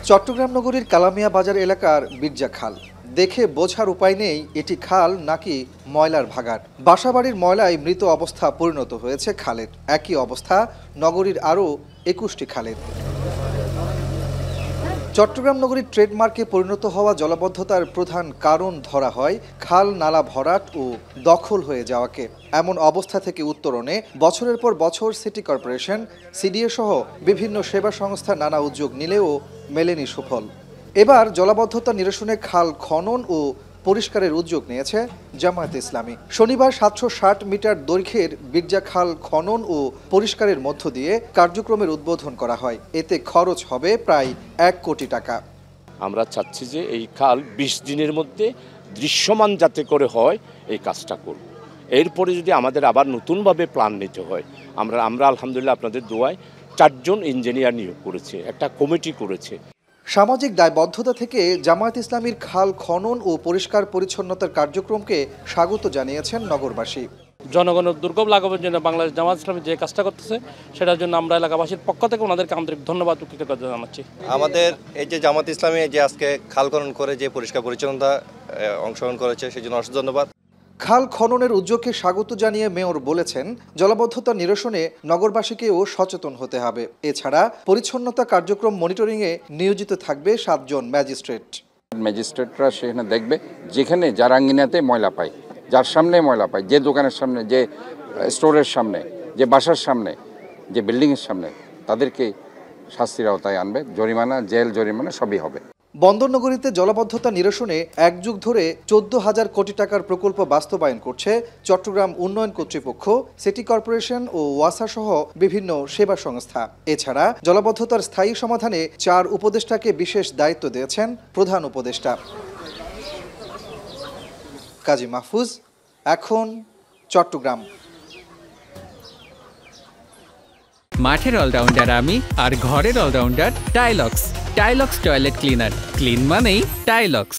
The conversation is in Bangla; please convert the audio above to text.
চট্টগ্রাম নগরীর কালামিয়া বাজার এলাকার বিরজা খাল দেখে বোঝার উপায় নেই এটি খাল নাকি ময়লার ভাগাড়। বাসাবাড়ির ময়লায় মৃত অবস্থা পরিণত হয়েছে খালের। একই অবস্থা নগরীর আরও ২১টি খালের। চট্টগ্রাম নগরীর ট্রেডমার্কে পরিণত হওয়া জলাবদ্ধতার প্রধান কারণ ধরা হয় খাল নালা ভরাট ও দখল হয়ে যাওয়াকে। এমন অবস্থা থেকে উত্তরণে বছরের পর বছর সিটি কর্পোরেশন, সিডিএ সহ বিভিন্ন সেবা সংস্থা নানা উদ্যোগ নিলেও মেলেনি সুফল। এবার জলাবদ্ধতা নিরসনে খাল খনন ও পরিষ্কারের উদ্যোগ নিয়েছে জামায়াতে ইসলামী। শনিবার ৭৬০ মিটার দৈর্ঘ্যের বিরজা খাল খনন ও পরিষ্কারের মধ্য দিয়ে কার্যক্রমের উদ্বোধন করা হয়। এতে খরচ হবে প্রায় ১ কোটি টাকা। আমরা চাচ্ছি যে এই খাল ২০ দিনের মধ্যে দৃশ্যমান যাতে করে হয় এই কাজটা করব। এরপরে যদি আমাদের আবার নতুনভাবে প্ল্যান নিতে হয়, আমরা আলহামদুলিল্লাহ আপনাদের দোয়ায় ৪ জন ইঞ্জিনিয়ার নিয়োগ করেছে, একটা কমিটি করেছে। সামাজিক দায়বদ্ধতা থেকে জামায়াত ইসলামীর খাল খনন ও পরিষ্কার পরিচ্ছন্নতার কার্যক্রমকে স্বাগত জানিয়েছেন নগরবাসী। জনগণের দুর্ভোগ লাঘবের জন্য বাংলাদেশ জামায়াত ইসলামী যে কাজটা করতেছে সেটার জন্য আমরা এলাকাবাসীর পক্ষ থেকে ওনাদেরকে আন্তরিক ধন্যবাদ ও কৃতজ্ঞতা জানাচ্ছি। আমাদের এই যে জামায়াত ইসলামী যে আজকে খাল খনন করে যে পরিষ্কার পরিচ্ছন্নতা অংশগ্রহণ করেছে সেই জন্য অসংখ্য ধন্যবাদ। খাল খননের উদ্যোগকে স্বাগত জানিয়ে মেয়র বলেছেন, জলাবদ্ধতা নিরসনে নগরবাসীকেও সচেতন হতে হবে। এছাড়া পরিচ্ছন্নতা কার্যক্রম মনিটরিংয়ে নিয়োজিত থাকবে ৭ জন ম্যাজিস্ট্রেট। ম্যাজিস্ট্রেটরা সেখানে দেখবে যেখানে যার আঙ্গিনাতে ময়লা পায়, যার সামনে ময়লা পায়, যে দোকানের সামনে, যে স্টোরের সামনে, যে বাসার সামনে, যে বিল্ডিংয়ের সামনে, তাদেরকে শাস্তির আওতায় আনবে। জরিমানা, জেল জরিমানা সবই হবে। বন্দরনগরীতে জলাবদ্ধতা নিরসনে ১ যুগ ধরে ১৪,০০০ কোটি টাকার প্রকল্প বাস্তবায়ন করছে চট্টগ্রাম উন্নয়ন কর্তৃপক্ষ, সিটি কর্পোরেশন ও ওয়াসা সহ বিভিন্ন সেবা সংস্থা। এছাড়া জলাবদ্ধতার স্থায়ী সমাধানে ৪ উপদেষ্টাকে বিশেষ দায়িত্ব দিয়েছেন প্রধান উপদেষ্টা। কাজী মাহফুজ, এখন চট্টগ্রাম। মাঠের অলরাউন্ডার আমি, আর ঘরের allrounder Tylox. Tylox toilet cleaner, clean মানেই টাইলক্স।